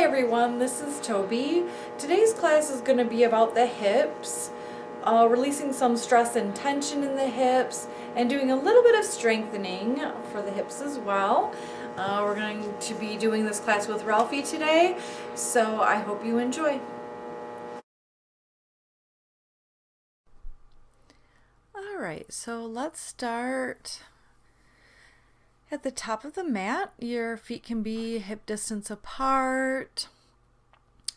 everyone, this is Toby. Today's class is going to be about the hips, releasing some stress and tension in the hips, and doing a little bit of strengthening for the hips as well. We're going to be doing this class with Ralphie today, so I hope you enjoy. Alright, so let's start at the top of the mat. Your feet can be hip distance apart.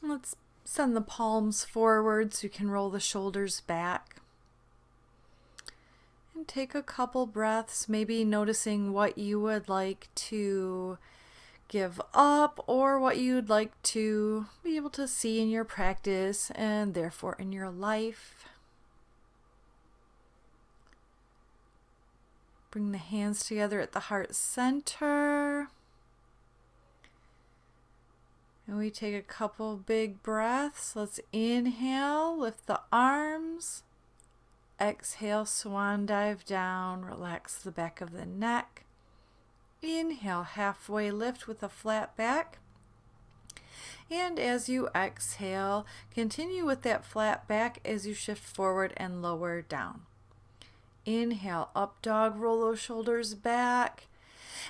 Let's send the palms forward so you can roll the shoulders back. And take a couple breaths, maybe noticing what you would like to give up or what you'd like to be able to see in your practice and therefore in your life. Bring the hands together at the heart center. And we take a couple big breaths. Let's inhale, lift the arms. Exhale, swan dive down, relax the back of the neck. Inhale, halfway lift with a flat back. And as you exhale, continue with that flat back as you shift forward and lower down. Inhale, up dog, roll those shoulders back.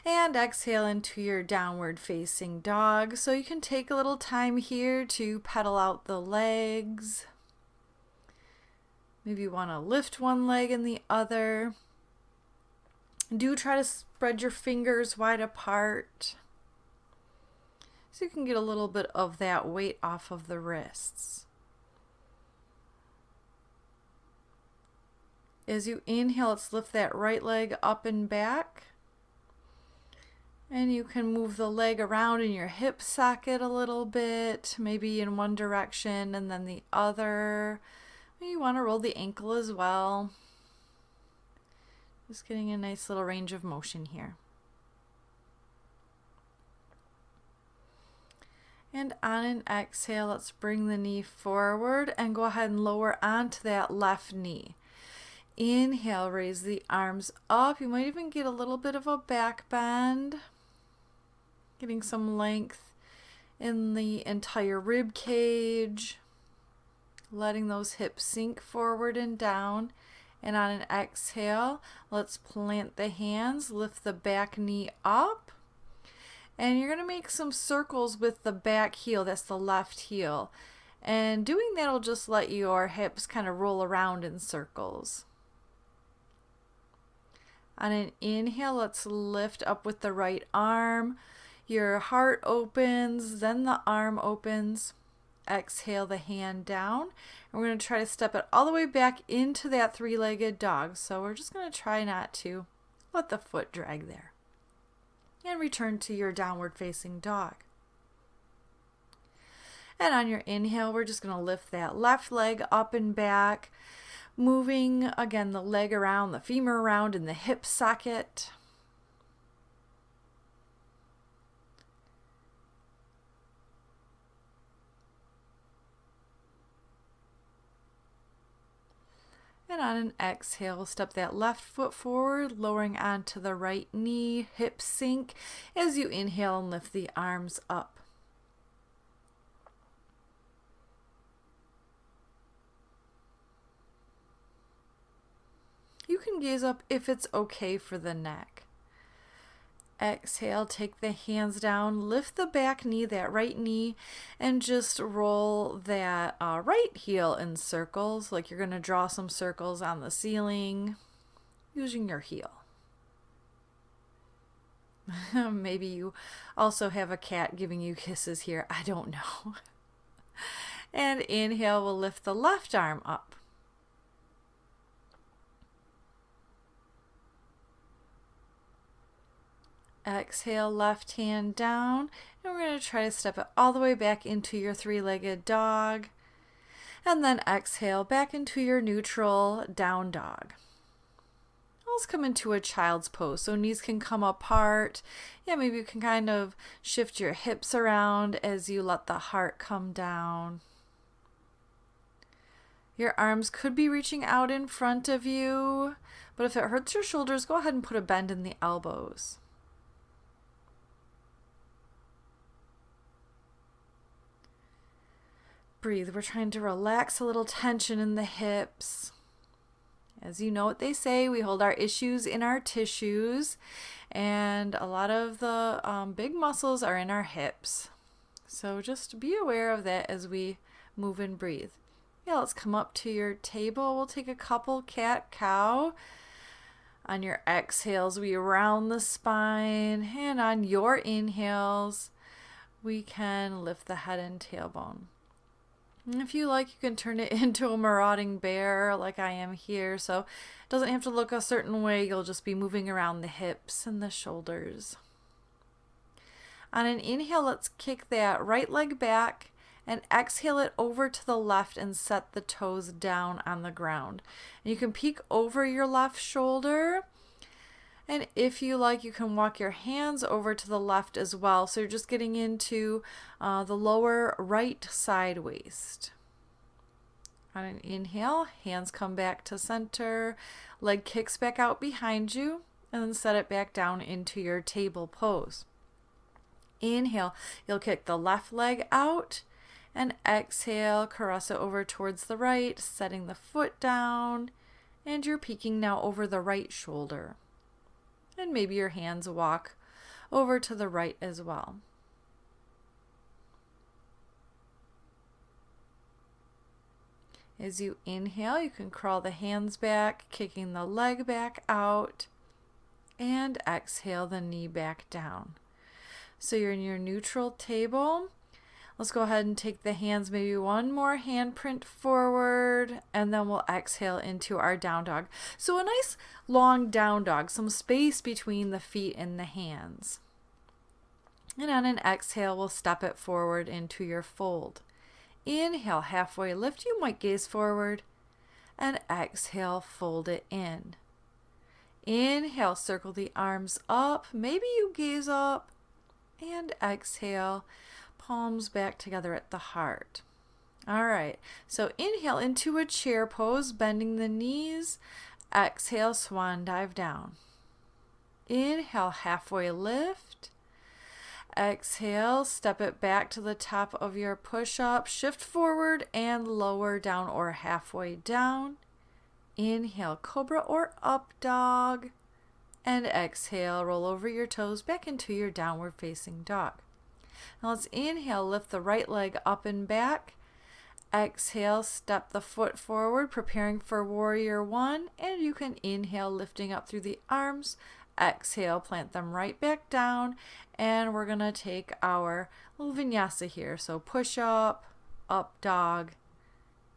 And exhale into your downward facing dog. So you can take a little time here to pedal out the legs. Maybe you want to lift one leg and the other. Do try to spread your fingers wide apart so you can get a little bit of that weight off of the wrists. As you inhale, let's lift that right leg up and back. And you can move the leg around in your hip socket a little bit, maybe in one direction and then the other. Maybe you want to roll the ankle as well. Just getting a nice little range of motion here. And on an exhale, let's bring the knee forward and go ahead and lower onto that left knee. Inhale, raise the arms up. You might even get a little bit of a back bend. Getting some length in the entire rib cage. Letting those hips sink forward and down. And on an exhale, let's plant the hands, lift the back knee up. And you're going to make some circles with the back heel, that's the left heel. And doing that will just let your hips kind of roll around in circles. On an inhale, let's lift up with the right arm. Your heart opens, then the arm opens. Exhale the hand down. And we're going to try to step it all the way back into that three-legged dog. So we're just going to try not to let the foot drag there. And return to your downward facing dog. And on your inhale, we're just going to lift that left leg up and back. Moving, again, the leg around, the femur around in the hip socket. And on an exhale, step that left foot forward, lowering onto the right knee, hip sink as you inhale and lift the arms up. You can gaze up if it's okay for the neck. Exhale, take the hands down, lift the back knee, that right knee, and just roll that right heel in circles, like you're going to draw some circles on the ceiling using your heel. Maybe you also have a cat giving you kisses here. I don't know. And inhale, we'll lift the left arm up. Exhale, left hand down, and we're going to try to step it all the way back into your three-legged dog. And then exhale back into your neutral down dog. Let's come into a child's pose. So knees can come apart. Yeah, maybe you can kind of shift your hips around as you let the heart come down. Your arms could be reaching out in front of you, but if it hurts your shoulders, go ahead and put a bend in the elbows. breathe. We're trying to relax a little tension in the hips. As you know what they say, we hold our issues in our tissues, and a lot of the big muscles are in our hips. So just be aware of that as we move and breathe. Yeah, let's come up to your table. We'll take a couple cat-cow. On your exhales, we round the spine, and on your inhales, we can lift the head and tailbone. And if you like, you can turn it into a marauding bear like I am here. So it doesn't have to look a certain way. You'll just be moving around the hips and the shoulders. On an inhale, let's kick that right leg back and exhale it over to the left and set the toes down on the ground. And you can peek over your left shoulder. And if you like, you can walk your hands over to the left as well. So you're just getting into the lower right side waist. On an inhale, hands come back to center, leg kicks back out behind you, and then set it back down into your table pose. Inhale, you'll kick the left leg out, and exhale, caress it over towards the right, setting the foot down, and you're peeking now over the right shoulder. And maybe your hands walk over to the right as well. As you inhale, you can crawl the hands back, kicking the leg back out, and exhale the knee back down. So you're in your neutral table. Let's go ahead and take the hands, maybe one more handprint forward, and then we'll exhale into our down dog. So a nice long down dog, some space between the feet and the hands. And on an exhale, we'll step it forward into your fold. Inhale, halfway lift, you might gaze forward, and exhale, fold it in. Inhale, circle the arms up, maybe you gaze up, and exhale, palms back together at the heart. All right, so inhale into a chair pose, bending the knees. Exhale, swan dive down. Inhale, halfway lift. Exhale, step it back to the top of your push-up. Shift forward and lower down or halfway down. Inhale, cobra or up dog. And exhale, roll over your toes back into your downward facing dog. Now let's inhale, lift the right leg up and back. Exhale, step the foot forward, preparing for warrior one. And you can inhale, lifting up through the arms. Exhale, plant them right back down. And we're going to take our little vinyasa here. So push up dog,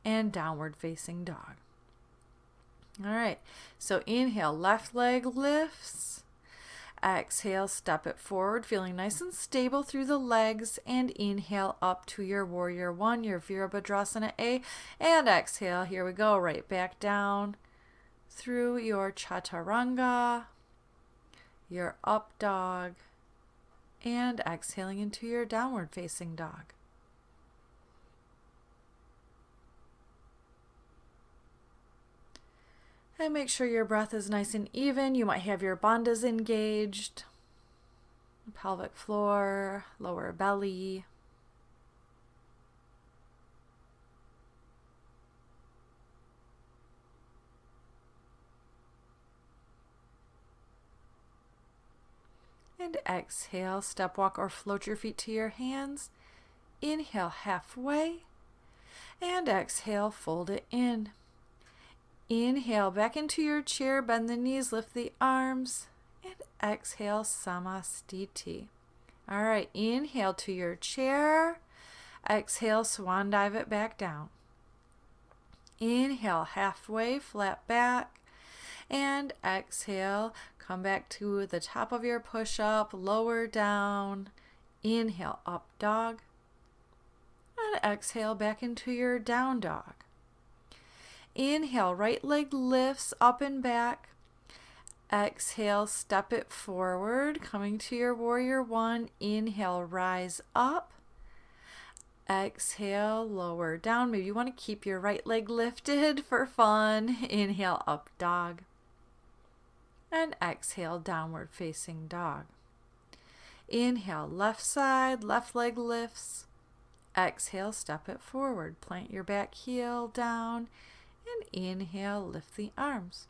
and downward facing dog. All right, so inhale, left leg lifts. Exhale, step it forward, feeling nice and stable through the legs, and inhale up to your warrior one, your Virabhadrasana A, and exhale, here we go, right back down through your Chaturanga, your up dog, and exhaling into your downward facing dog. And make sure your breath is nice and even. You might have your bandhas engaged, pelvic floor, lower belly. And exhale, step walk or float your feet to your hands. Inhale halfway, and exhale, fold it in. Inhale back into your chair, bend the knees, lift the arms, and exhale, Samastiti. All right, inhale to your chair, exhale, swan dive it back down. Inhale, halfway, flat back, and exhale, come back to the top of your push-up, lower down. Inhale, up dog, and exhale, back into your down dog. Inhale, right leg lifts up and back. Exhale, step it forward, coming to your warrior one. Inhale, rise up. Exhale, lower down. Maybe you want to keep your right leg lifted for fun. Inhale, up dog. And exhale, downward facing dog. Inhale, left side, left leg lifts. Exhale, step it forward. Plant your back heel down. And inhale, lift the arms.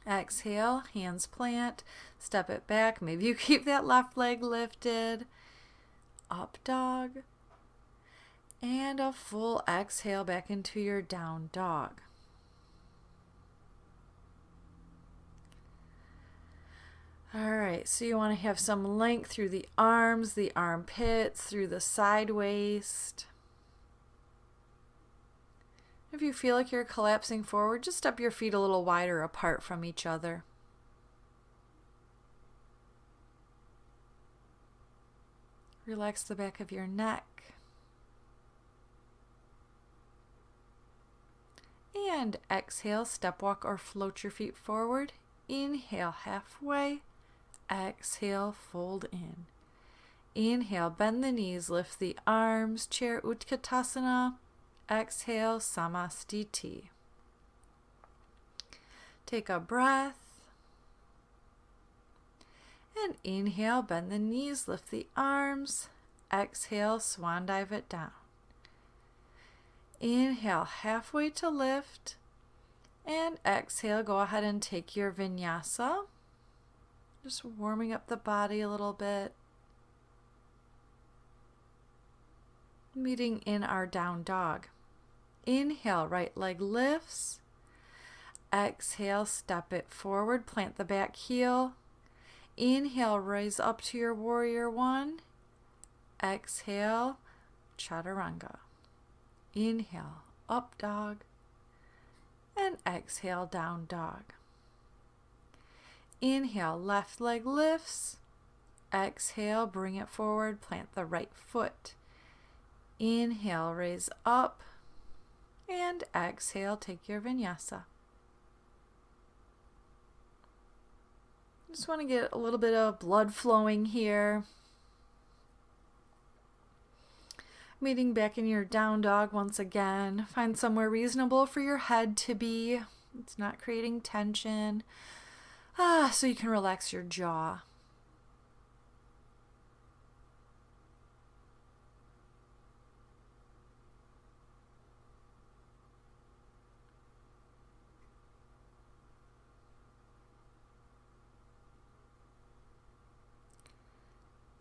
Exhale, hands plant. Step it back. Maybe you keep that left leg lifted. Up dog. And a full exhale back into your down dog. All right, so you want to have some length through the arms, the armpits, through the side waist. If you feel like you're collapsing forward, just step your feet a little wider apart from each other. Relax the back of your neck. And exhale, step walk or float your feet forward. Inhale, halfway. Exhale, fold in. Inhale, bend the knees, lift the arms, chair Utkatasana. Exhale, Samastiti. Take a breath. And inhale, bend the knees, lift the arms. Exhale, swan dive it down. Inhale, halfway to lift. And exhale, go ahead and take your vinyasa. Just warming up the body a little bit. Meeting in our down dog. Inhale, right leg lifts. Exhale, step it forward, plant the back heel. Inhale, raise up to your warrior one. Exhale, chaturanga. Inhale, up dog. And exhale, down dog. Inhale, left leg lifts. Exhale, bring it forward, plant the right foot. Inhale, raise up. And exhale, take your vinyasa. Just want to get a little bit of blood flowing here. Meeting back in your down dog once again. Find somewhere reasonable for your head to be. It's not creating tension. So you can relax your jaw.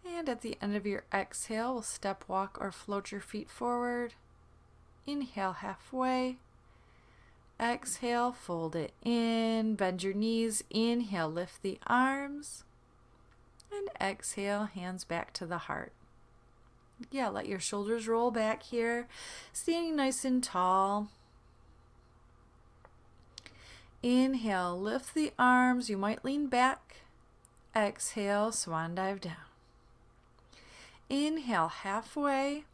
And at the end of your exhale, we'll step walk or float your feet forward. Inhale, halfway. Exhale, fold it in, bend your knees. Inhale, lift the arms. And exhale, hands back to the heart. Yeah, let your shoulders roll back here, standing nice and tall. Inhale, lift the arms. You might lean back. Exhale, swan dive down. Inhale, halfway.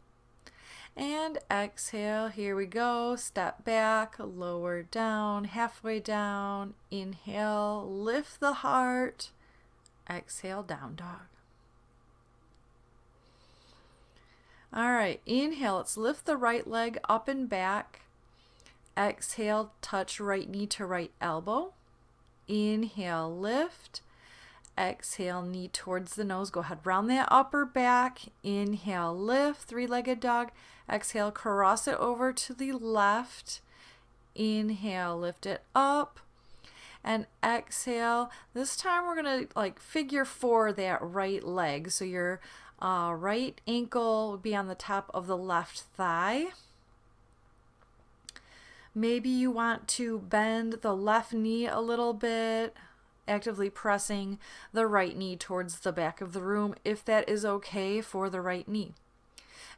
And exhale, here we go. Step back, lower down, halfway down. Inhale, lift the heart. Exhale, down dog. All right, inhale, let's lift the right leg up and back. Exhale, touch right knee to right elbow. Inhale, lift. Exhale, knee towards the nose. Go ahead, round that upper back. Inhale, lift, three-legged dog. Exhale, cross it over to the left. Inhale, lift it up. And exhale. This time we're going to figure four that right leg. So your right ankle will be on the top of the left thigh. Maybe you want to bend the left knee a little bit, actively pressing the right knee towards the back of the room if that is okay for the right knee.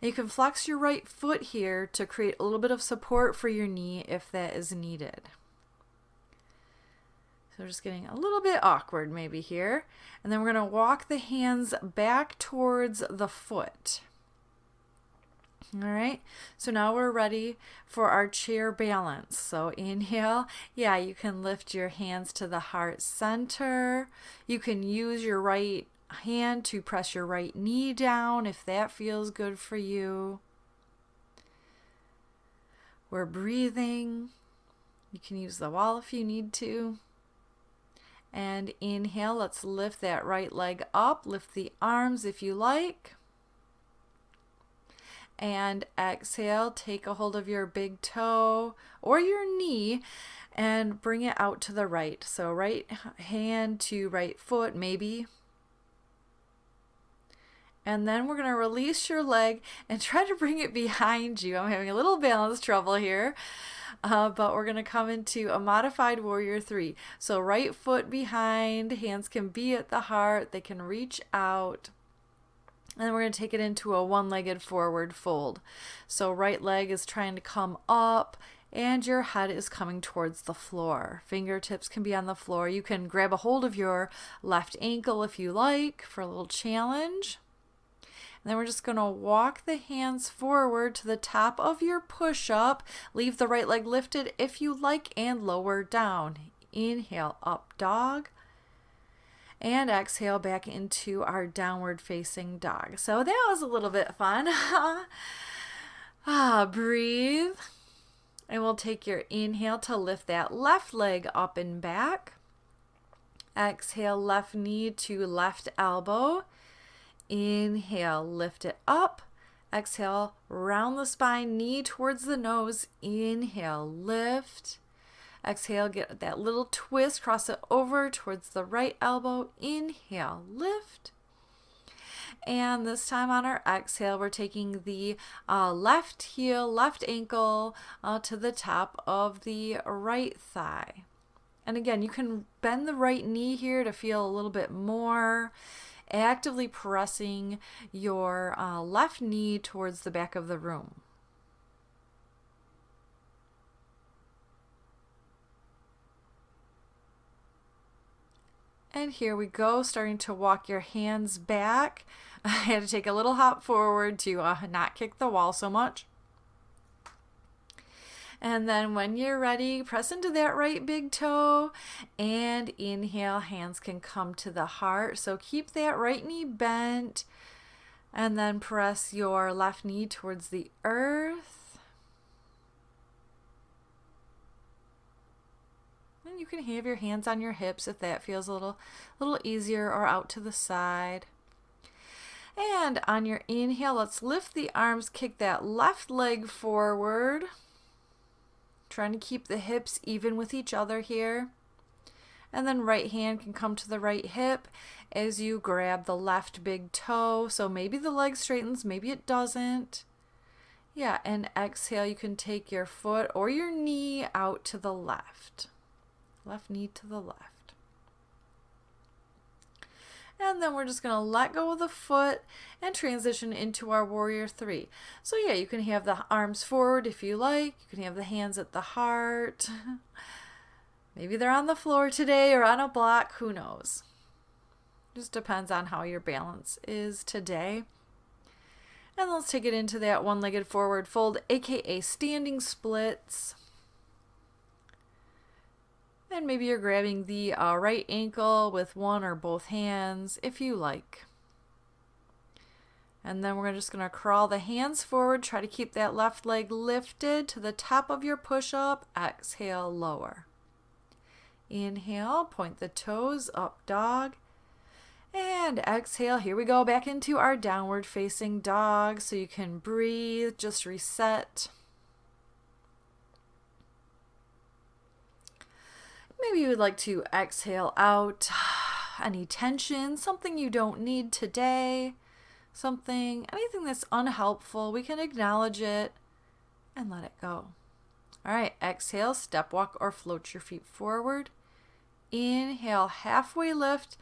And you can flex your right foot here to create a little bit of support for your knee if that is needed. So just getting a little bit awkward maybe here. And then we're going to walk the hands back towards the foot. All right, so now we're ready for our chair balance. So inhale, yeah, you can lift your hands to the heart center. You can use your right hand to press your right knee down if that feels good for you. We're breathing. You can use the wall if you need to. And inhale, let's lift that right leg up. Lift the arms if you like. And exhale, take a hold of your big toe or your knee and bring it out to the right. So right hand to right foot, maybe. And then we're going to release your leg and try to bring it behind you. I'm having a little balance trouble here, but we're going to come into a modified warrior 3. So right foot behind, hands can be at the heart, they can reach out. And then we're going to take it into a one-legged forward fold. So right leg is trying to come up and your head is coming towards the floor. Fingertips can be on the floor. You can grab a hold of your left ankle if you like for a little challenge. And then we're just going to walk the hands forward to the top of your push-up. Leave the right leg lifted if you like and lower down. Inhale, up dog. And exhale back into our downward facing dog. So that was a little bit fun. Breathe. And we'll take your inhale to lift that left leg up and back. Exhale, left knee to left elbow. Inhale, lift it up. Exhale, round the spine, knee towards the nose. Inhale, lift. Exhale, get that little twist, cross it over towards the right elbow. Inhale, lift. And this time on our exhale, we're taking the left heel, left ankle to the top of the right thigh. And again, you can bend the right knee here to feel a little bit more. Actively pressing your left knee towards the back of the room. And here we go, starting to walk your hands back. I had to take a little hop forward to not kick the wall so much. And then when you're ready, press into that right big toe and inhale, hands can come to the heart. So keep that right knee bent and then press your left knee towards the earth. And you can have your hands on your hips if that feels a little easier, or out to the side. And on your inhale, let's lift the arms, kick that left leg forward. Trying to keep the hips even with each other here. And then right hand can come to the right hip as you grab the left big toe. So maybe the leg straightens, maybe it doesn't. Yeah, and exhale, you can take your foot or your knee out to the left. Left knee to the left. And then we're just going to let go of the foot and transition into our warrior 3. So yeah, you can have the arms forward if you like. You can have the hands at the heart. Maybe they're on the floor today or on a block, who knows. Just depends on how your balance is today. And let's take it into that one-legged forward fold, aka standing splits. And maybe you're grabbing the right ankle with one or both hands if you like. And then we're just going to crawl the hands forward. Try to keep that left leg lifted to the top of your push-up. Exhale, lower. Inhale, point the toes, up dog. And exhale, here we go, back into our downward facing dog. So you can breathe, just reset. Maybe you would like to exhale out any tension, something you don't need today, anything that's unhelpful. We can acknowledge it and let it go. All right, exhale, step walk or float your feet forward. Inhale, halfway lift,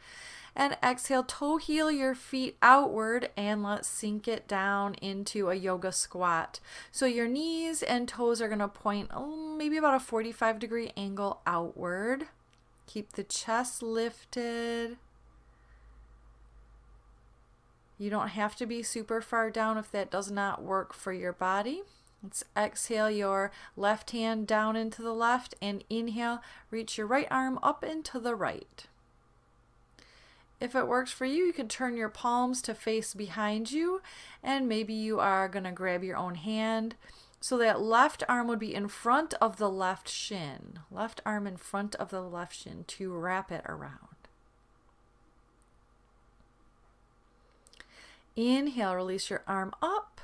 and exhale, toe heel your feet outward, and let's sink it down into a yoga squat. So your knees and toes are going to point maybe about a 45-degree angle outward. Keep the chest lifted. You don't have to be super far down if that does not work for your body. Let's exhale your left hand down into the left, and inhale, reach your right arm up into the right. If it works for you, you can turn your palms to face behind you, and maybe you are going to grab your own hand. So that left arm would be in front of the left shin. Left arm in front of the left shin to wrap it around. Inhale, release your arm up,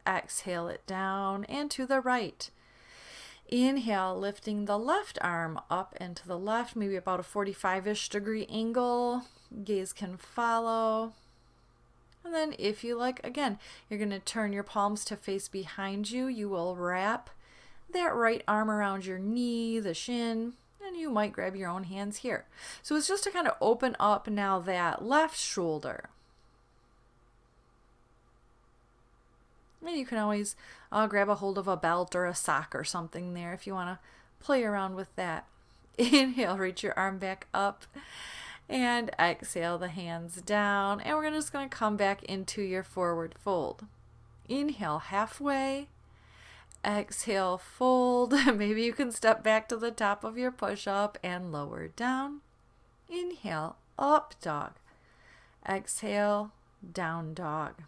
exhale it down and to the right. Inhale, lifting the left arm up and to the left, maybe about a 45-ish degree angle. Gaze can follow. And then if you like, again, you're going to turn your palms to face behind you. You will wrap that right arm around your knee, the shin, and you might grab your own hands here. So it's just to kind of open up now that left shoulder. And you can always grab a hold of a belt or a sock or something there if you want to play around with that. Inhale, reach your arm back up. And exhale the hands down. And we're just going to come back into your forward fold. Inhale halfway. Exhale, fold. Maybe you can step back to the top of your push-up and lower down. Inhale, up dog. Exhale, down dog.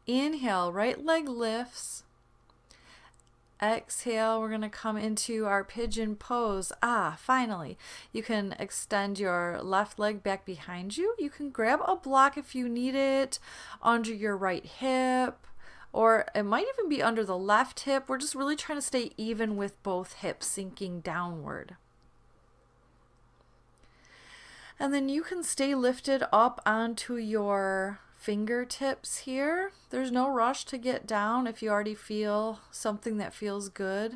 Inhale, right leg lifts. Exhale, we're going to come into our pigeon pose. Finally, you can extend your left leg back behind you. You can grab a block if you need it under your right hip, or it might even be under the left hip. We're just really trying to stay even with both hips sinking downward. And then you can stay lifted up onto your fingertips here. There's no rush to get down if you already feel something that feels good.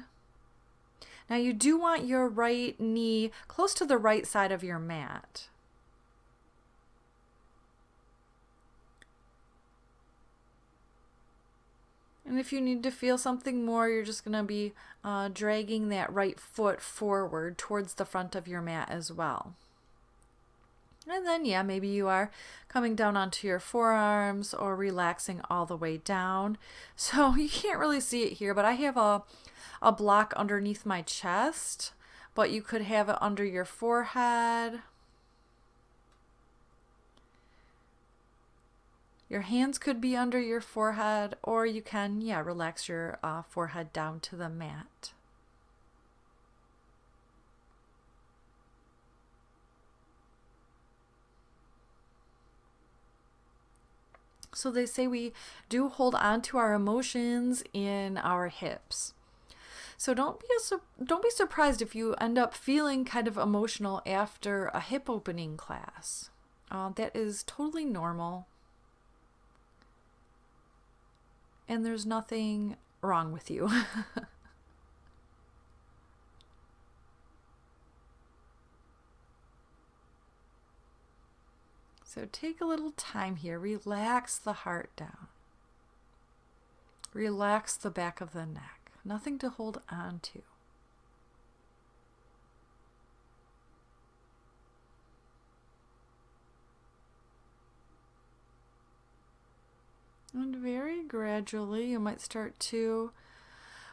Now you do want your right knee close to the right side of your mat. And if you need to feel something more, you're just going to be dragging that right foot forward towards the front of your mat as well. And then, maybe you are coming down onto your forearms or relaxing all the way down. So you can't really see it here, but I have a block underneath my chest, but you could have it under your forehead. Your hands could be under your forehead, or you can, relax your forehead down to the mat. So they say we do hold on to our emotions in our hips. So don't be surprised if you end up feeling kind of emotional after a hip opening class. That is totally normal. And there's nothing wrong with you. So take a little time here. Relax the heart down. Relax the back of the neck. Nothing to hold on to. And very gradually, you might start to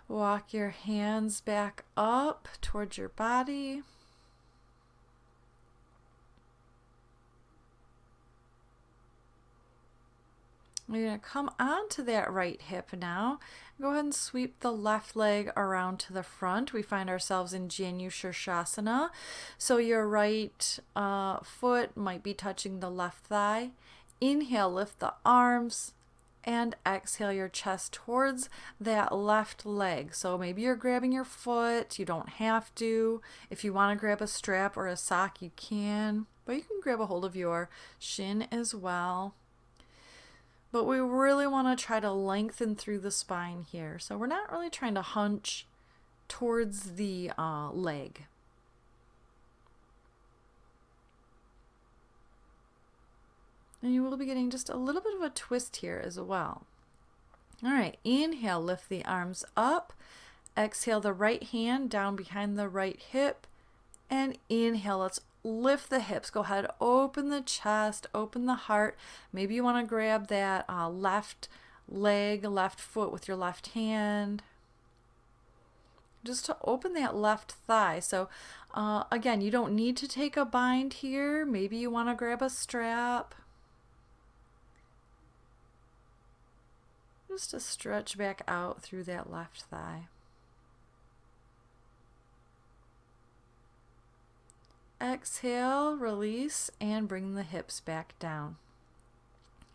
walk your hands back up towards your body. We're going to come onto that right hip now. Go ahead and sweep the left leg around to the front. We find ourselves in Janu Shirshasana. So your right foot might be touching the left thigh. Inhale, lift the arms, and exhale your chest towards that left leg. So maybe you're grabbing your foot. You don't have to. If you want to grab a strap or a sock, you can. But you can grab a hold of your shin as well. But we really want to try to lengthen through the spine here. So we're not really trying to hunch towards the leg. And you will be getting just a little bit of a twist here as well. All right, inhale, lift the arms up. Exhale the right hand down behind the right hip. And inhale, let's lift the hips. Go ahead, open the chest, open the heart. Maybe you want to grab that left leg, left foot with your left hand. Just to open that left thigh. So again, you don't need to take a bind here. Maybe you want to grab a strap. Just to stretch back out through that left thigh. Exhale, release, and bring the hips back down.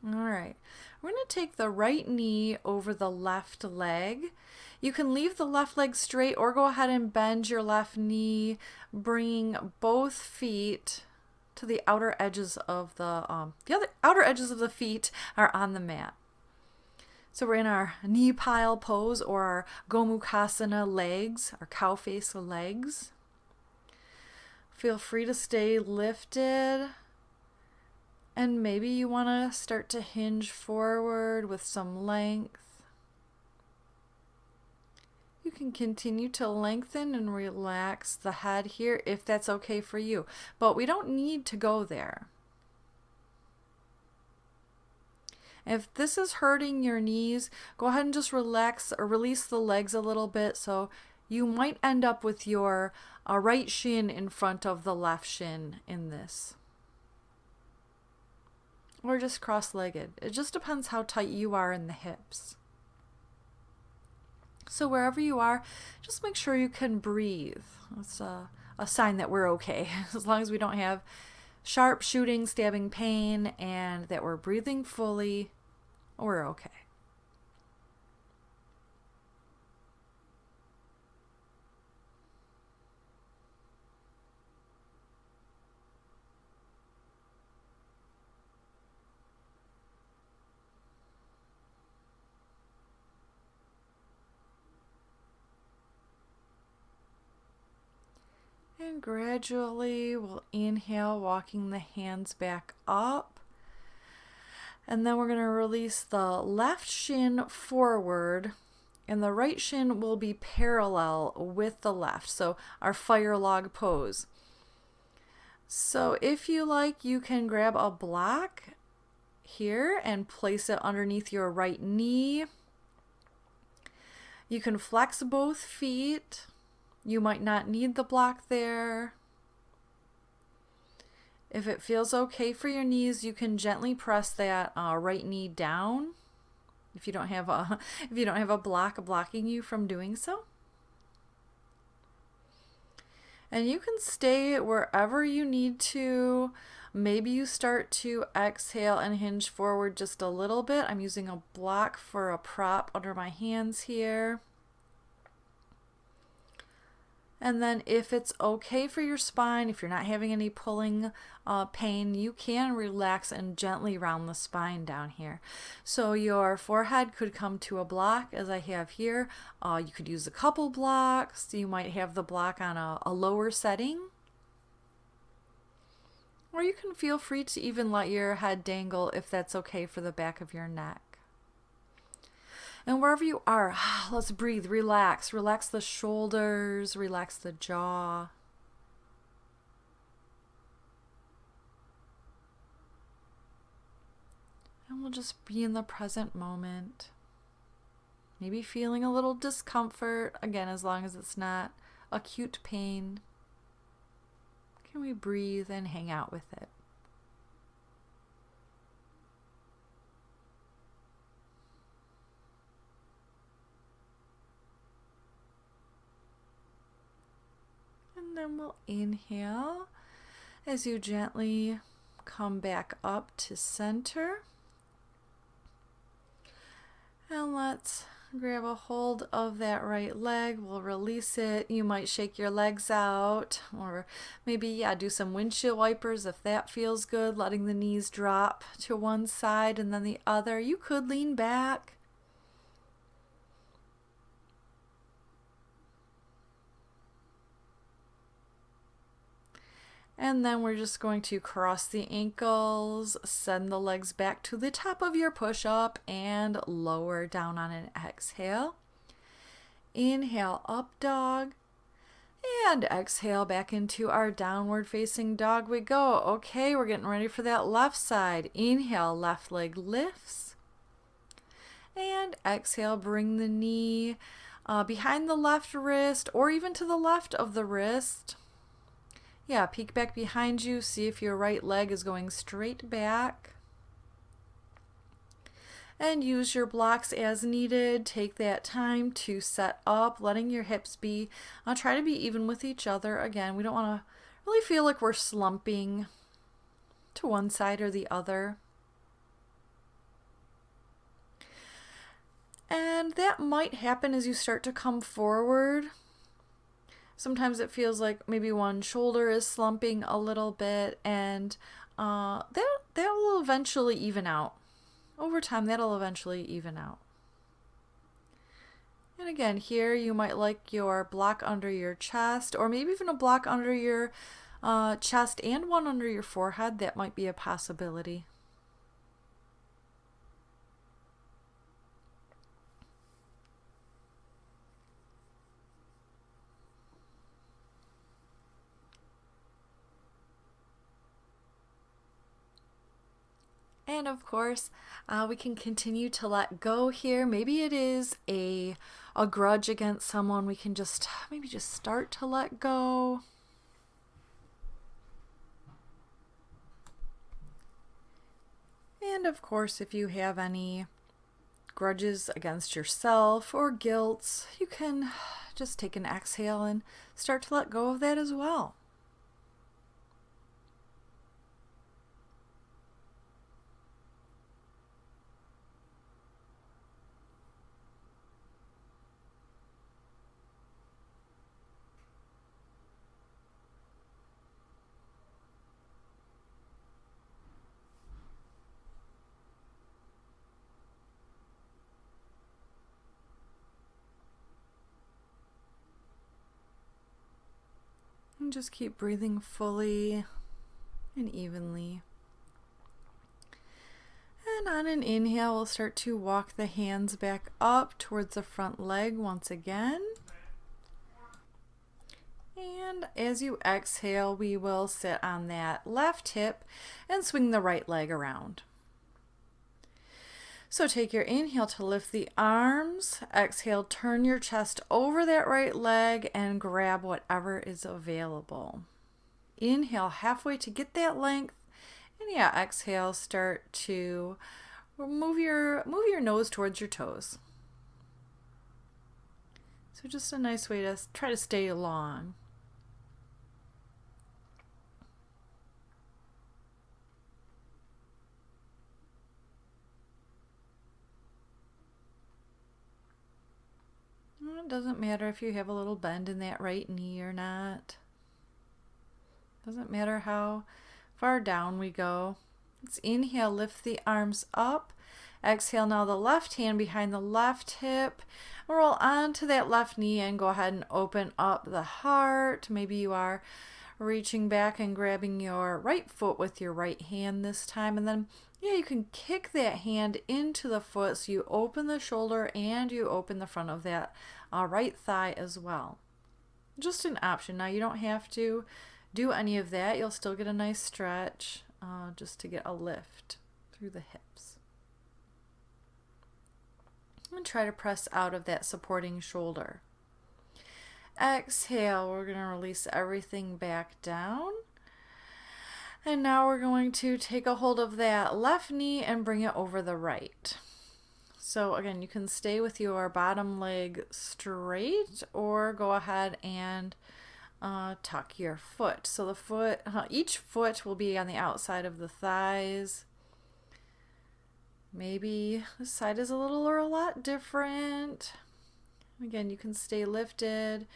All right, we're going to take the right knee over the left leg. You can leave the left leg straight or go ahead and bend your left knee, bringing both feet to the outer edges of the other outer edges of the feet are on the mat. So we're in our knee pile pose, or our Gomukhasana legs, our cow face legs. Feel free to stay lifted. And maybe you want to start to hinge forward with some length. You can continue to lengthen and relax the head here if that's okay for you, but we don't need to go there. If this is hurting your knees, go ahead and just relax or release the legs a little bit, so you might end up with your right shin in front of the left shin in this. Or just cross-legged. It just depends how tight you are in the hips. So wherever you are, just make sure you can breathe. It's a sign that we're okay. As long as we don't have sharp shooting, stabbing pain, and that we're breathing fully, we're okay. And gradually we'll inhale, walking the hands back up. And then we're going to release the left shin forward, and the right shin will be parallel with the left. So our fire log pose. So if you like, you can grab a block here and place it underneath your right knee. You can flex both feet. You might not need the block there. If it feels okay for your knees, you can gently press that right knee down if you don't have a block blocking you from doing so. And you can stay wherever you need to. Maybe you start to exhale and hinge forward just a little bit. I'm using a block for a prop under my hands here. And then if it's okay for your spine, if you're not having any pulling pain, you can relax and gently round the spine down here. So your forehead could come to a block, as I have here. You could use a couple blocks. You might have the block on a lower setting. Or you can feel free to even let your head dangle if that's okay for the back of your neck. And wherever you are, let's breathe, relax. Relax the shoulders, relax the jaw. And we'll just be in the present moment. Maybe feeling a little discomfort, again, as long as it's not acute pain. Can we breathe and hang out with it? And then we'll inhale as you gently come back up to center. And let's grab a hold of that right leg. We'll release it. You might shake your legs out, or maybe, do some windshield wipers if that feels good, letting the knees drop to one side and then the other. You could lean back. And then we're just going to cross the ankles, send the legs back to the top of your push-up, and lower down on an exhale. Inhale, up dog, and exhale back into our downward facing dog we go. Okay, we're getting ready for that left side. Inhale, left leg lifts, and exhale, bring the knee behind the left wrist or even to the left of the wrist. Yeah, peek back behind you, see if your right leg is going straight back. And use your blocks as needed. Take that time to set up, letting your hips be, try to be even with each other. Again, we don't want to really feel like we're slumping to one side or the other. And that might happen as you start to come forward. Sometimes it feels like maybe one shoulder is slumping a little bit, and that will eventually even out. Over time, that'll eventually even out. And again, here you might like your block under your chest, or maybe even a block under your chest and one under your forehead. That might be a possibility. And of course, we can continue to let go here. Maybe it is a grudge against someone. We can maybe just start to let go. And of course, if you have any grudges against yourself or guilt, you can just take an exhale and start to let go of that as well. And just keep breathing fully and evenly. And on an inhale, we'll start to walk the hands back up towards the front leg once again. And as you exhale, we will sit on that left hip and swing the right leg around. So take your inhale to lift the arms. Exhale, turn your chest over that right leg and grab whatever is available. Inhale halfway to get that length. And yeah, exhale, start to move your nose towards your toes. So just a nice way to try to stay long. It doesn't matter if you have a little bend in that right knee or not. Doesn't matter how far down we go. Let's inhale, lift the arms up. Exhale, now the left hand behind the left hip. Roll onto that left knee and go ahead and open up the heart. Maybe you are reaching back and grabbing your right foot with your right hand this time. And then, yeah, you can kick that hand into the foot so you open the shoulder and you open the front of that right thigh as well. Just an option. Now, you don't have to do any of that. You'll still get a nice stretch just to get a lift through the hips. And try to press out of that supporting shoulder. Exhale, we're going to release everything back down. And now we're going to take a hold of that left knee and bring it over the right. So again, you can stay with your bottom leg straight or go ahead and tuck your foot. So each foot will be on the outside of the thighs. Maybe this side is a little or a lot different. Again, you can stay lifted.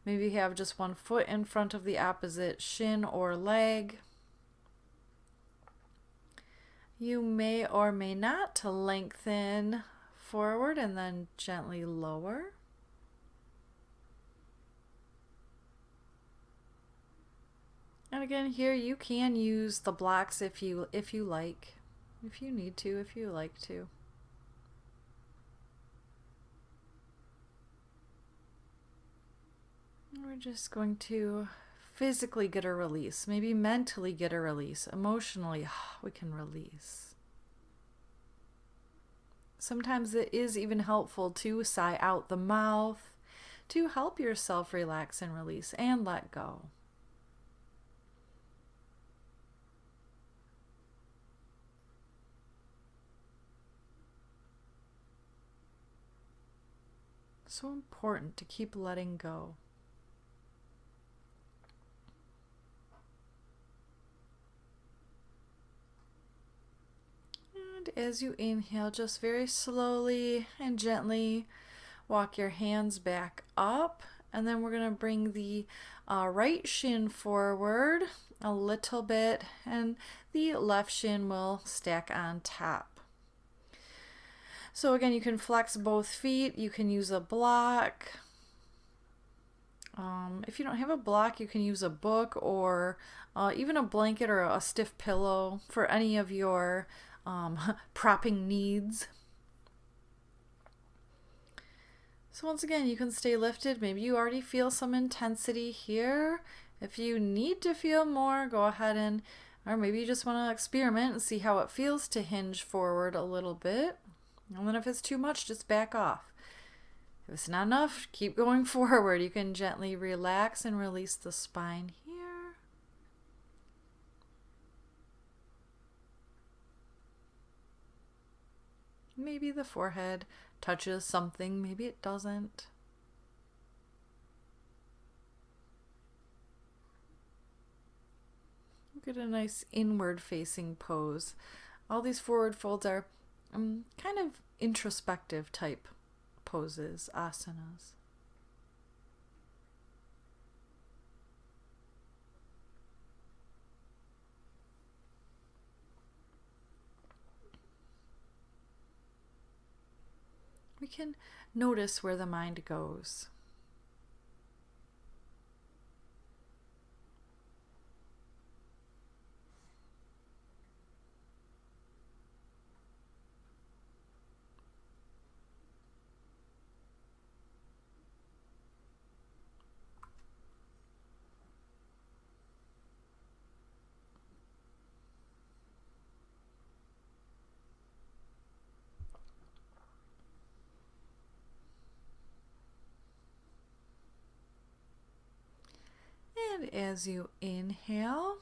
Maybe have just one foot in front of the opposite shin or leg. You may or may not lengthen forward and then gently lower. And again, here you can use the blocks if you like, if you need to, if you like to. We're just going to physically get a release, maybe mentally get a release, emotionally we can release. Sometimes it is even helpful to sigh out the mouth to help yourself relax and release and let go. So important to keep letting go. And as you inhale, just very slowly and gently walk your hands back up. And then we're going to bring the right shin forward a little bit, and the left shin will stack on top. So again, you can flex both feet. You can use a block. If you don't have a block, you can use a book or even a blanket or a stiff pillow for any of your propping needs. So once again, you can stay lifted. Maybe you already feel some intensity here. If you need to feel more, go ahead and, or maybe you just want to experiment and see how it feels to hinge forward a little bit. And then if it's too much, just back off. If it's not enough, keep going forward. You can gently relax and release the spine here. Maybe the forehead touches something, maybe it doesn't. Get a nice inward facing pose. All these forward folds are kind of introspective type poses, asanas. We can notice where the mind goes. And as you inhale,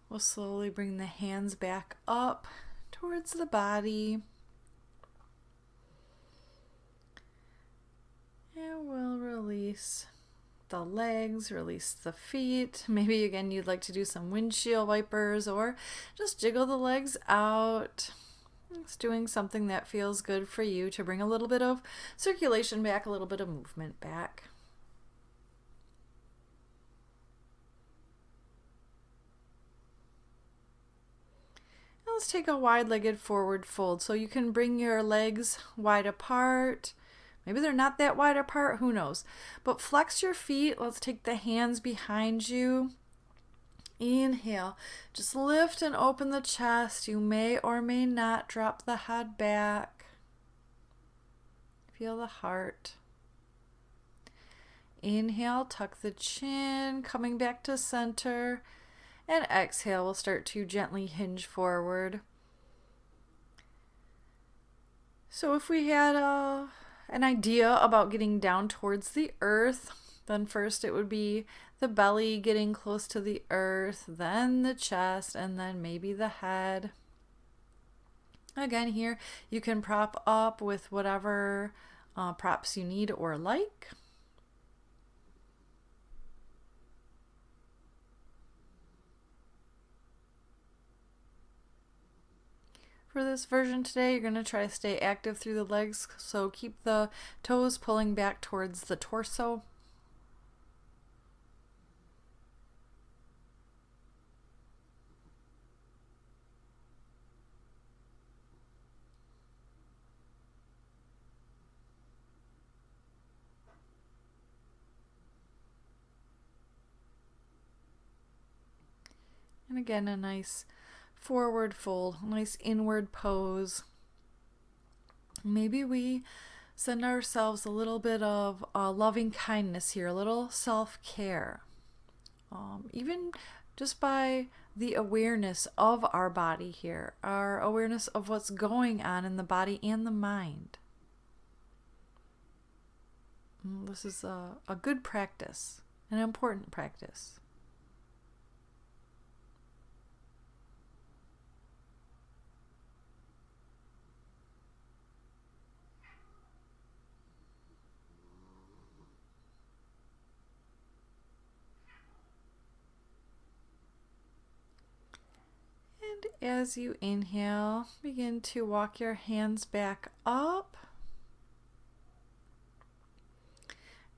we'll slowly bring the hands back up towards the body. And we'll release the legs, release the feet. Maybe again you'd like to do some windshield wipers or just jiggle the legs out. It's doing something that feels good for you to bring a little bit of circulation back, a little bit of movement back. Let's take a wide-legged forward fold. So you can bring your legs wide apart. Maybe they're not that wide apart, who knows? But flex your feet. Let's take the hands behind you. Inhale. Just lift and open the chest. You may or may not drop the head back. Feel the heart. Inhale, tuck the chin, coming back to center. And exhale, we'll start to gently hinge forward. So if we had an idea about getting down towards the earth, then first it would be the belly getting close to the earth, then the chest, and then maybe the head. Again, here you can prop up with whatever props you need or like. For this version today, you're going to try to stay active through the legs, so keep the toes pulling back towards the torso. And again, a nice forward fold, nice inward pose. Maybe we send ourselves a little bit of loving kindness here, a little self-care. Even just by the awareness of our body here, our awareness of what's going on in the body and the mind. This is a good practice, an important practice. as you inhale, begin to walk your hands back up.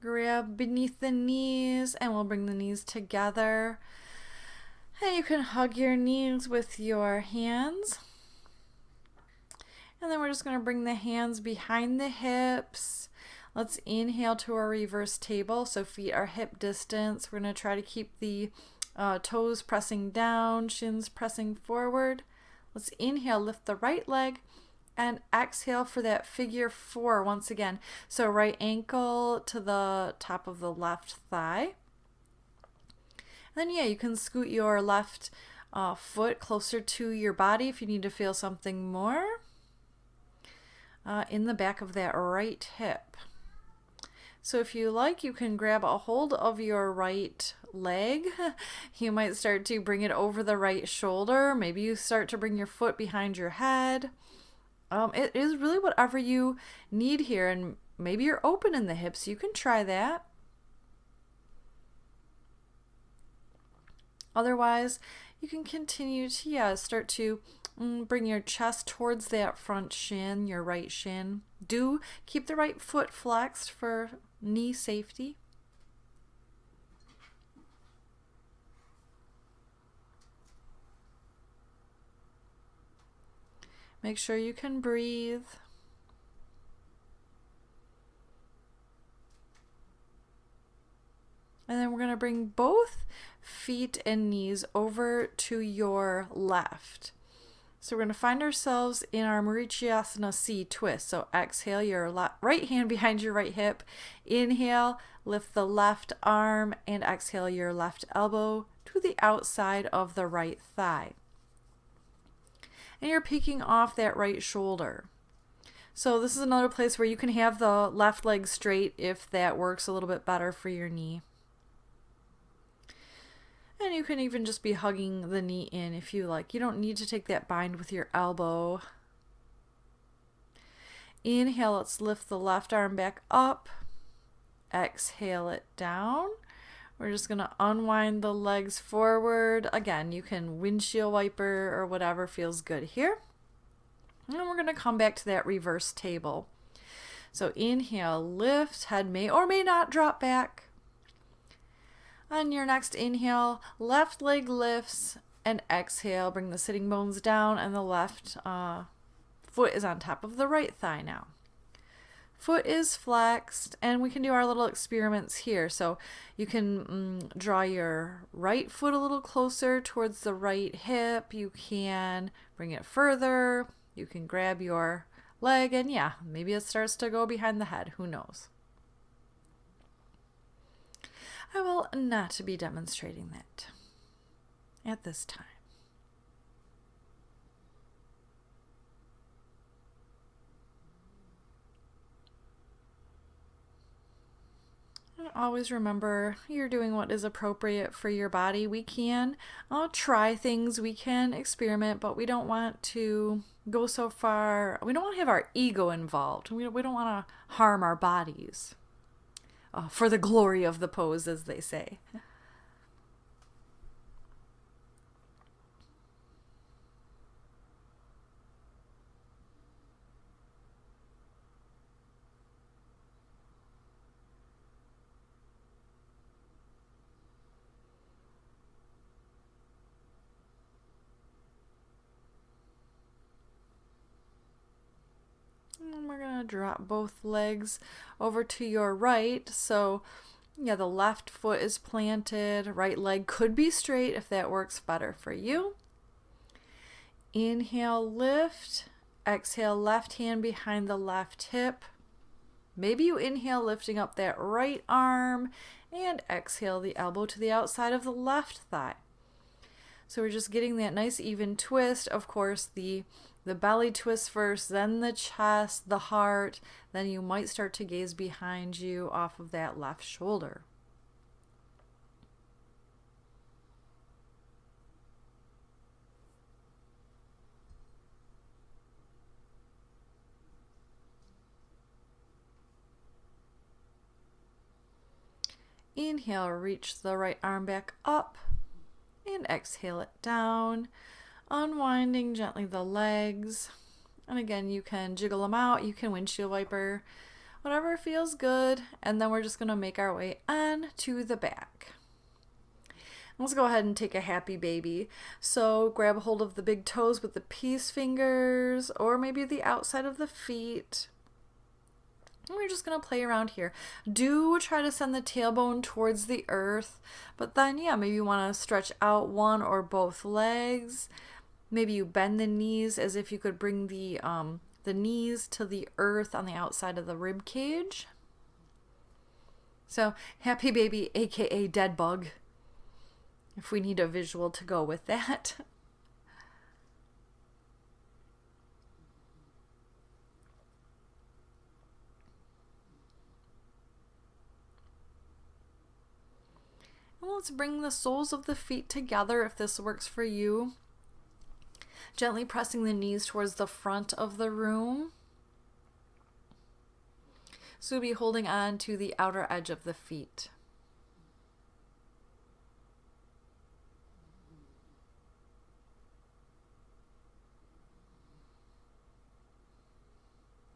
Grab beneath the knees and we'll bring the knees together. And you can hug your knees with your hands. And then we're just going to bring the hands behind the hips. Let's inhale to our reverse table. So feet are hip distance. We're going to try to keep the toes pressing down, shins pressing forward. Let's inhale, lift the right leg, and exhale for that figure four once again. So right ankle to the top of the left thigh. And then you can scoot your left foot closer to your body if you need to feel something more in the back of that right hip. So if you like, you can grab a hold of your right leg. You might start to bring it over the right shoulder. Maybe you start to bring your foot behind your head. It is really whatever you need here, and maybe you're open in the hips. You can try that. Otherwise, you can continue to start to bring your chest towards that front shin, your right shin. Do keep the right foot flexed for knee safety. Make sure you can breathe. And then we're going to bring both feet and knees over to your left. So we're going to find ourselves in our Marichyasana C twist. So exhale your right hand behind your right hip. Inhale, lift the left arm, and exhale your left elbow to the outside of the right thigh. And you're peeking off that right shoulder. So this is another place where you can have the left leg straight if that works a little bit better for your knee. And you can even just be hugging the knee in if you like. You don't need to take that bind with your elbow. Inhale, let's lift the left arm back up. Exhale it down. We're just going to unwind the legs forward. Again, you can windshield wiper or whatever feels good here. And then we're going to come back to that reverse table. So inhale, lift, head may or may not drop back. On your next inhale, left leg lifts, and exhale, bring the sitting bones down, and the left foot is on top of the right thigh now. Foot is flexed, and we can do our little experiments here. So you can draw your right foot a little closer towards the right hip. You can bring it further. You can grab your leg, and maybe it starts to go behind the head. Who knows? I will not be demonstrating that at this time. And always remember, you're doing what is appropriate for your body. We can try things, we can experiment, but we don't want to go so far. We don't want to have our ego involved. We don't want to harm our bodies. For the glory of the pose, as they say. And we're going to drop both legs over to your right. So the left foot is planted. Right leg could be straight if that works better for you. Inhale, lift. Exhale, left hand behind the left hip. Maybe you inhale, lifting up that right arm. And exhale the elbow to the outside of the left thigh. So we're just getting that nice even twist. Of course, the belly twist first, then the chest, the heart, then you might start to gaze behind you off of that left shoulder. Inhale, reach the right arm back up, and exhale it down. Unwinding gently the legs. And again, you can jiggle them out, you can windshield wiper, whatever feels good. And then we're just going to make our way on to the back. Let's go ahead and take a happy baby. So grab a hold of the big toes with the peace fingers, or maybe the outside of the feet. And we're just going to play around here. Do try to send the tailbone towards the earth, but then maybe you want to stretch out one or both legs. Maybe you bend the knees as if you could bring the knees to the earth on the outside of the rib cage. So happy baby, aka dead bug, if we need a visual to go with that. And let's bring the soles of the feet together if this works for you. Gently pressing the knees towards the front of the room. So we'll be holding on to the outer edge of the feet.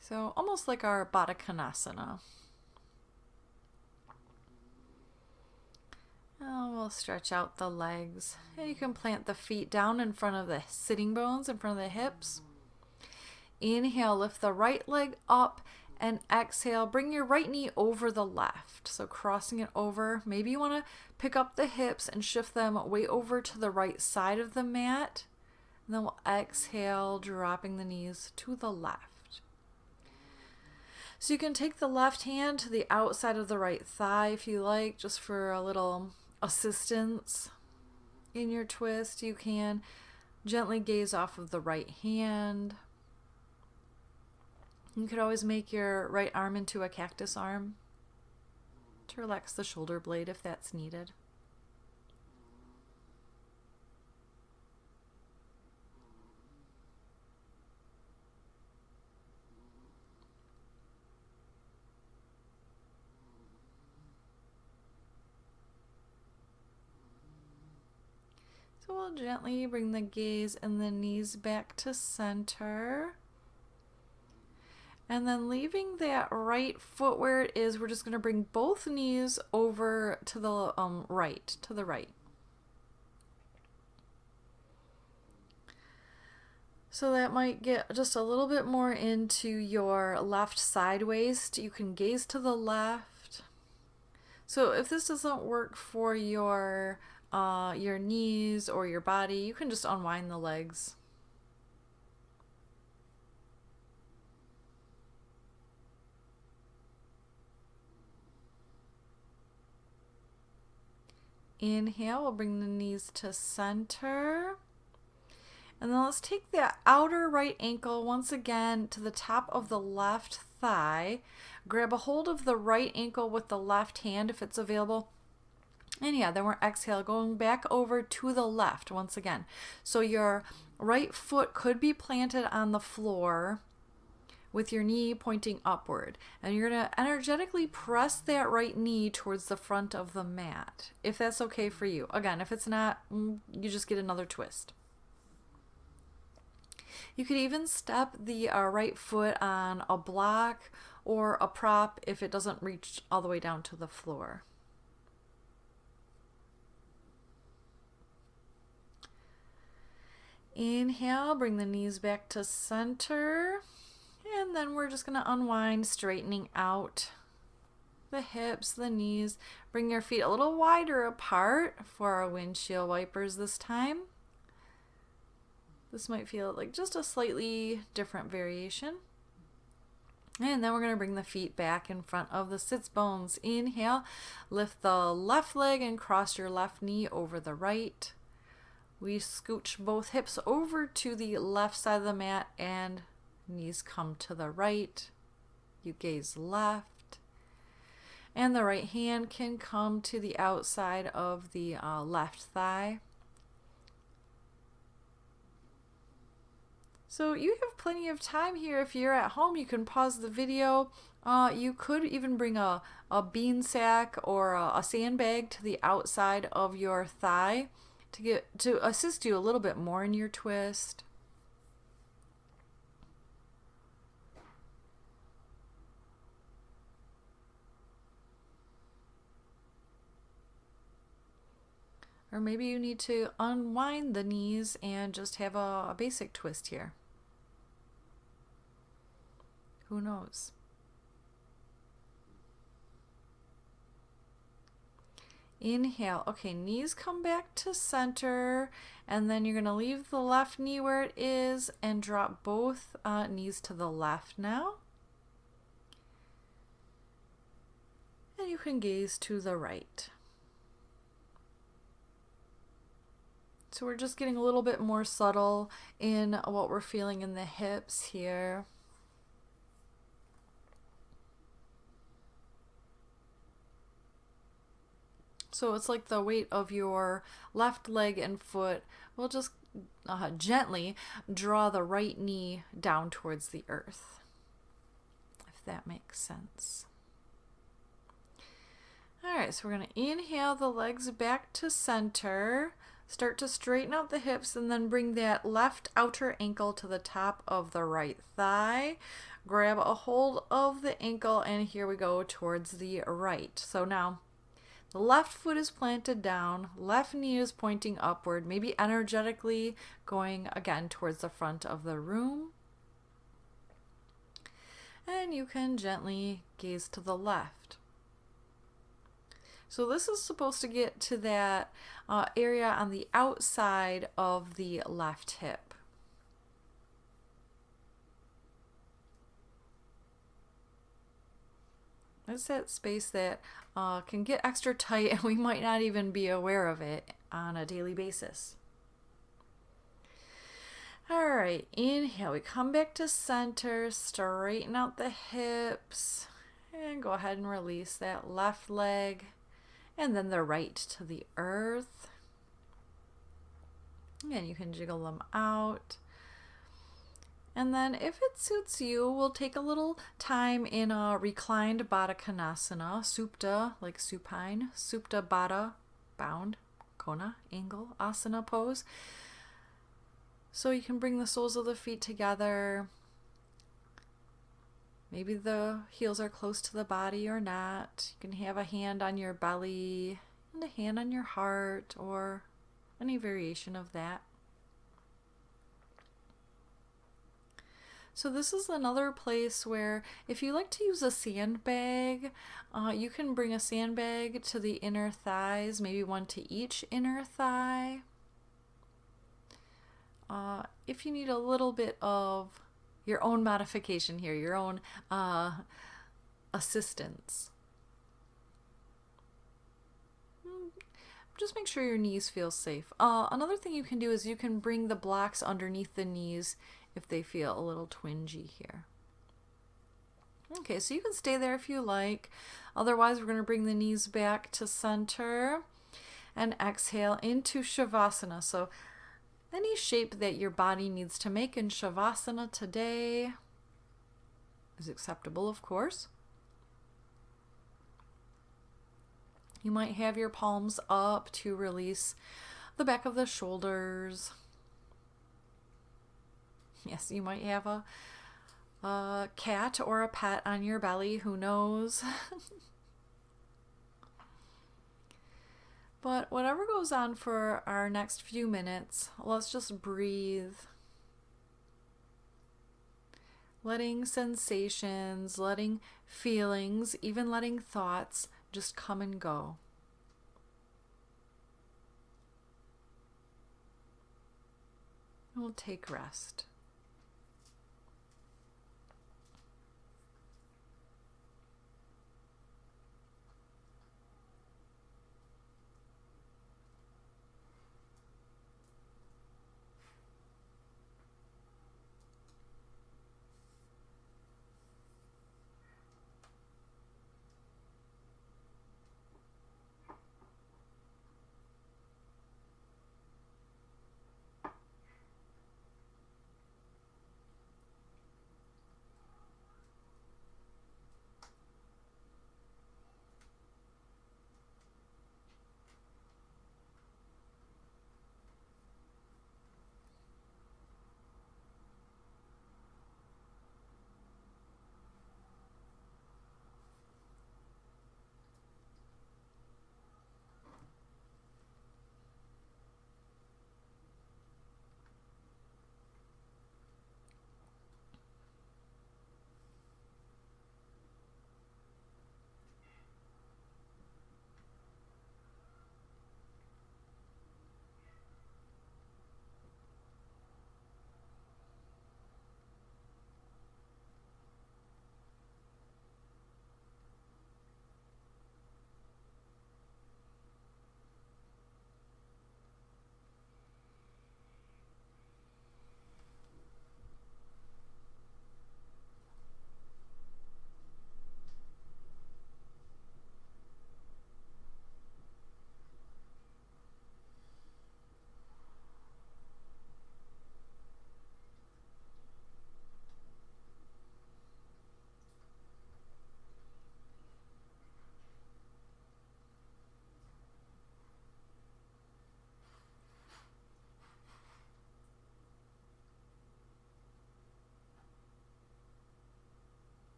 So almost like our Baddha Konasana. Oh, we'll stretch out the legs. And you can plant the feet down in front of the sitting bones, in front of the hips. Inhale, lift the right leg up, and exhale, bring your right knee over the left. So crossing it over. Maybe you want to pick up the hips and shift them way over to the right side of the mat. And then we'll exhale, dropping the knees to the left. So you can take the left hand to the outside of the right thigh if you like, just for a little assistance in your twist. You can gently gaze off of the right hand. You could always make your right arm into a cactus arm to relax the shoulder blade if that's needed. So we'll gently bring the gaze and the knees back to center. And then leaving that right foot where it is, we're just going to bring both knees over to the right. So that might get just a little bit more into your left side waist. You can gaze to the left. So if this doesn't work for your knees or your body, you can just unwind the legs. Inhale, we'll bring the knees to center. And then let's take the outer right ankle once again to the top of the left thigh. Grab a hold of the right ankle with the left hand if it's available. And then we're exhale, going back over to the left once again. So your right foot could be planted on the floor with your knee pointing upward. And you're going to energetically press that right knee towards the front of the mat, if that's okay for you. Again, if it's not, you just get another twist. You could even step the right foot on a block or a prop if it doesn't reach all the way down to the floor. Inhale, bring the knees back to center. And then we're just going to unwind, straightening out the hips, the knees. Bring your feet a little wider apart for our windshield wipers this time. This might feel like just a slightly different variation. And then we're going to bring the feet back in front of the sits bones. Inhale, lift the left leg and cross your left knee over the right. We scooch both hips over to the left side of the mat and knees come to the right. You gaze left. And the right hand can come to the outside of the left thigh. So you have plenty of time here. If you're at home, you can pause the video. You could even bring a bean sack or a sandbag to the outside of your thigh to assist you a little bit more in your twist. Or maybe you need to unwind the knees and just have a basic twist here. Who knows? Inhale. Okay, knees come back to center, and then you're going to leave the left knee where it is and drop both knees to the left now. And you can gaze to the right. So we're just getting a little bit more subtle in what we're feeling in the hips here. So it's like the weight of your left leg and foot will just gently draw the right knee down towards the earth, if that makes sense. All right, so we're going to inhale the legs back to center. Start to straighten out the hips and then bring that left outer ankle to the top of the right thigh. Grab a hold of the ankle and here we go towards the right. So now the left foot is planted down, left knee is pointing upward, maybe energetically going again towards the front of the room. And you can gently gaze to the left. So this is supposed to get to that area on the outside of the left hip. It's that space that can get extra tight and we might not even be aware of it on a daily basis. All right, inhale, we come back to center, straighten out the hips, and go ahead and release that left leg. And then the right to the earth. And you can jiggle them out. And then if it suits you, we'll take a little time in a reclined Baddha Konasana, Supta, like supine, Supta Baddha, bound, Kona, angle, asana pose. So you can bring the soles of the feet together. Maybe the heels are close to the body or not. You can have a hand on your belly and a hand on your heart or any variation of that. So this is another place where if you like to use a sandbag, you can bring a sandbag to the inner thighs, maybe one to each inner thigh. If you need a little bit of your own modification here, your own assistance. Just make sure your knees feel safe. Another thing you can do is you can bring the blocks underneath the knees if they feel a little twingy here. Okay, so you can stay there if you like. Otherwise, we're going to bring the knees back to center and exhale into Shavasana. So any shape that your body needs to make in Shavasana today is acceptable, of course. You might have your palms up to release the back of the shoulders. Yes, you might have a cat or a pet on your belly, who knows? But whatever goes on for our next few minutes, let's just breathe. Letting sensations, letting feelings, even letting thoughts just come and go. We'll take rest.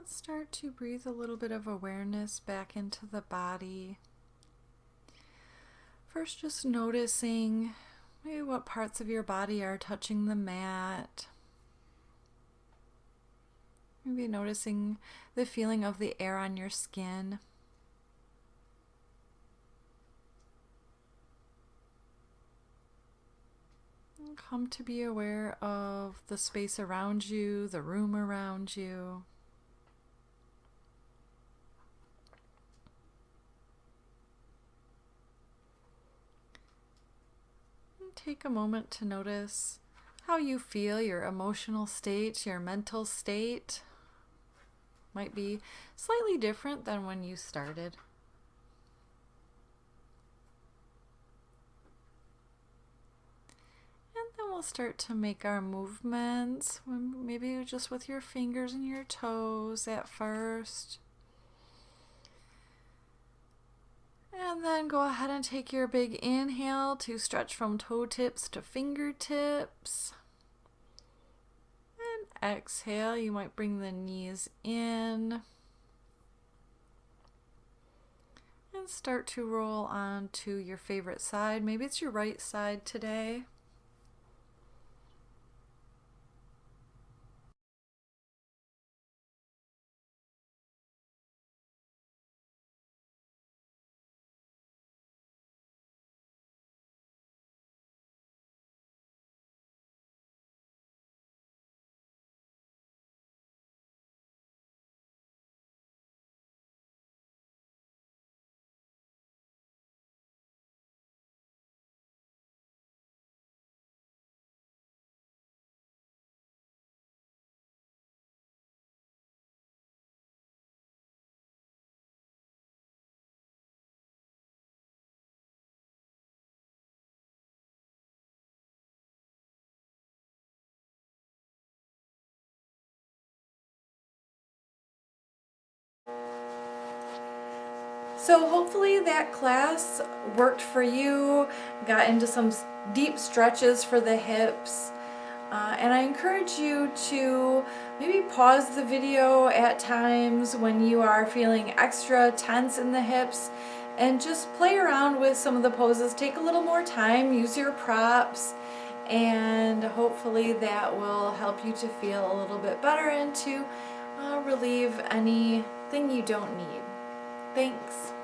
Let's start to breathe a little bit of awareness back into the body. First, just noticing maybe what parts of your body are touching the mat. Maybe noticing the feeling of the air on your skin. And come to be aware of the space around you, the room around you. And take a moment to notice how you feel, your emotional state, your mental state. Might be slightly different than when you started. And then we'll start to make our movements, maybe just with your fingers and your toes at first. And then go ahead and take your big inhale to stretch from toe tips to fingertips. Exhale, you might bring the knees in and start to roll on to your favorite side. Maybe it's your right side today. So hopefully that class worked for you, got into some deep stretches for the hips. And I encourage you to maybe pause the video at times when you are feeling extra tense in the hips and just play around with some of the poses. Take a little more time, use your props, and hopefully that will help you to feel a little bit better and to relieve anything you don't need. Thanks.